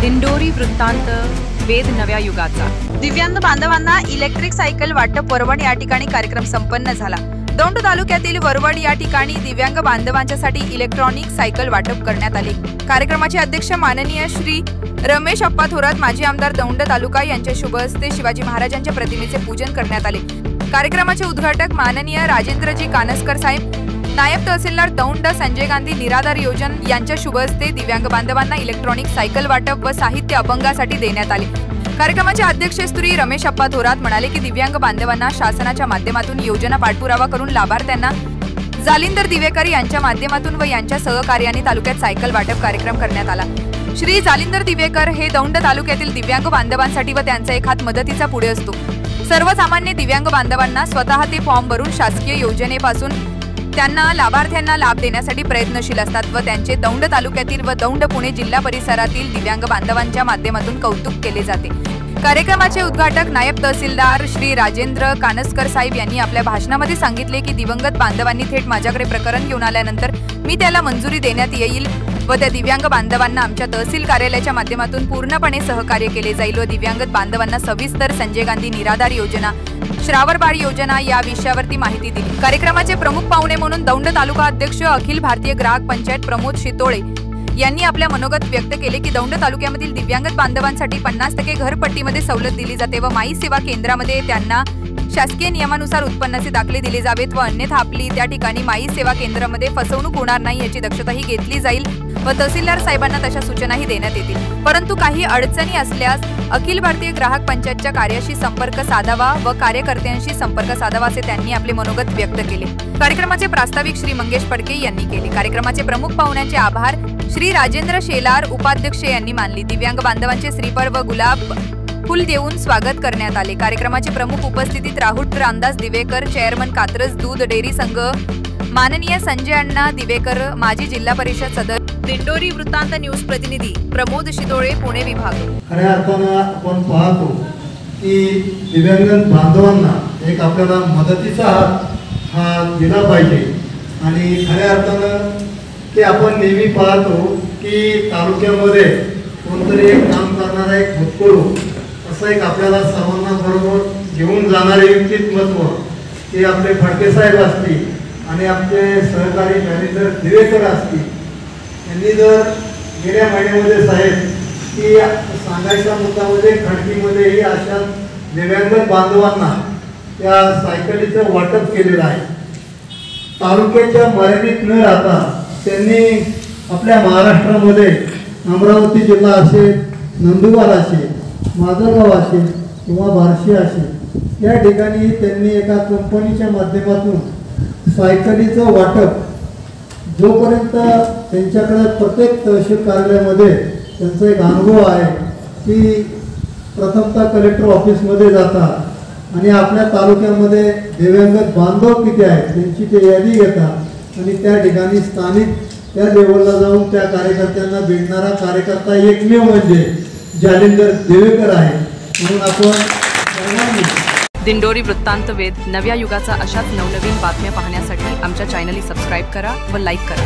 दिंडोरी वृत्तांत वेद नव्या युगाचा। दिव्यांग बांधवांना इलेक्ट्रिक सायकल वाटप वरवड या ठिकाणी कार्यक्रम संपन्न झाला। दौंड तालुक्यातील वरवड या ठिकाणी दिव्यांग बांधवांच्यासाठी इलेक्ट्रॉनिक सायकल वाटप करण्यात आले। कार्यक्रमाचे अध्यक्ष माननीय श्री रमेश अप्पा थोरात माजी आमदार दौंड तालुका यांच्या शुभ हस्ते शिवाजी महाराजांच्या प्रतिमेचे पूजन करण्यात आले। कार्यक्रमाचे उद्घाटक माननीय राजेंद्रजी कानसकर साहेब, नायब तहसीलदार दौंड संजय गांधी निराधार योजना यांच्या शुभ हस्ते दिव्यांग बांधवांना इलेक्ट्रॉनिक सायकल वाटप व साहित्य अपंगासाठी देण्यात आले। कार्यक्रमाचे अध्यक्ष श्री रमेश अप्पा थोरात म्हणाले की दिव्यांग बांधवांना शासनाच्या माध्यमातून योजना पाठपुरावा करून लाभार्थ्यांना जालिंदर दिवेकर यांच्या माध्यमातून व यांच्या सहकार्याने तालुक्यात सायकल वाटप कार्यक्रम करण्यात आला। श्री जालिंदर दिवेकर हे दौंड तालुक्यातील दिव्यांग बांधवांसाठी व त्यांचा एक हात मदतीचा पुढे असतो। सर्वसामान्य दिव्यांग बांधवांना स्वतः ते फॉर्म भरून शासकीय योजनेपासून त्यांना लाभार्थ्यांना लाभ देण्यासाठी प्रयत्नशील असतात व त्यांचे दौंड तालुक्यातील व दौंड पुणे जिल्हा परिसरातील दिव्यांग बांधवांच्या माध्यमातून कौतुक केले जाते। कार्यक्रमाचे उद्घाटक नायब तहसीलदार श्री राजेंद्र कानसकर साहेब यांनी आपल्या भाषणामध्ये सांगितले की दिवंगत बांधवांनी थेट माझ्याकडे प्रकरण घेऊन आल्यानंतर मी त्याला मंजुरी देण्यात येईल व त्या दिव्यांग बांधवांना आमच्या तहसील कार्यालयाच्या माध्यमातून पूर्णपणे सहकार्य केले जाईल व दिव्यांगत बांधवांना सविस्तर संजय गांधी निराधार योजना, श्रावण बाळ योजना या विषयावरती माहिती दिली। कार्यक्रमाचे प्रमुख पाहुणे म्हणून दौंड तालुका अध्यक्ष अखिल भारतीय ग्राहक पंचायत प्रमोद शितोळे यांनी आपल्या मनोगत व्यक्त केले की दौंड तालुक्यामधील दिव्यांगत बांधवांसाठी 50% घरपट्टीमध्ये सवलत दिली जाते व माई सेवा केंद्रामध्ये त्यांना शासकीय नियमानुसार उत्पन्नाचे दाखले दिले जावेत व अन्यथा आपली त्या ठिकाणी माई सेवा केंद्रामध्ये फसवणूक होणार नाही याची दक्षताही घेतली जाईल व तहसीलदार साहेबांना तशा सूचनाही देण्यात येतील। परंतु काही अडचणी असल्यास अखिल भारतीय ग्राहक पंचायतच्या कार्याशी संपर्क साधावा व कार्यकर्त्यांशी संपर्क साधावा असे त्यांनी आपले मनोगत व्यक्त केले। कार्यक्रमाचे प्रास्ताविक श्री मंगेश फडके यांनी केले। कार्यक्रमाचे प्रमुख पाहुण्यांचे आभार श्री राजेंद्र शेलार उपाध्यक्ष यांनी मानली। दिव्यांग बांधवांचे श्रीफळ व गुलाब फुल देऊन स्वागत करण्यात आले। कार्यक्रमाचे प्रमुख उपस्थितीत राहुल रामदास दिवेकर, चेअरमन कात्रज दूध डेअरी संघ, माननीय संजय अण्णा दिवेकर माजी जिल्हा परिषद सदस्य, दिंडोरी वृत्तांत न्यूज प्रतिनिधी प्रमोद शितोळे पुणे विभाग। खऱ्या अर्थाने आपण पाहतो की दिव्यांग बांधवांना एक आपल्याला मदतीचा हात हा दिला पाहिजे आणि खऱ्या अर्थानं ते आपण नेहमी पाहतो की तालुक्यामध्ये कोणतरी एक काम करणारा एक भूतपूर्व असं एक आपल्याला सर्वांना बरोबर घेऊन जाणारे व्यक्तिमत्व ते आपले फडके साहेब असतील आणि आपले सहकारी मॅनेजर दिवेकर असतील। यांनी जर गेल्या महिन्यामध्ये साहेब की सांगायचा मुद्दा म्हणजे खडकीमध्येही अशा दिव्यांग बांधवांना त्या सायकलीचं वाटप केलेलं आहे। तालुक्याच्या मर्यादित न राहता त्यांनी आपल्या महाराष्ट्रामध्ये अमरावती जिल्हा असेल, नंदुरबार असेल, माजलगाव असेल किंवा बार्शी असेल या ठिकाणी त्यांनी एका कंपनीच्या माध्यमातून सायकलीचं वाटप जोपर्यंत त्यांच्याकडे प्रत्येक तहसील कार्यालयामध्ये त्यांचा एक अनुभव आहे की प्रथमतः कलेक्टर ऑफिसमध्ये जातात आणि आपल्या तालुक्यामध्ये दिव्यांग बांधव किती आहेत त्यांची ते यादी घेतात आणि त्या ठिकाणी स्थानिक त्या लेवलला जाऊन त्या कार्यकर्त्यांना भेटणारा कार्यकर्ता एकमेव म्हणजे जालिंदर दिवेकर आहे। म्हणून आपण दिंडोरी वृत्तांत वेद नव्या युगाचा अशाच नवनवीन बातम्या पाहण्यासाठी आमच्या चॅनलला सबस्क्राइब करा व लाईक करा।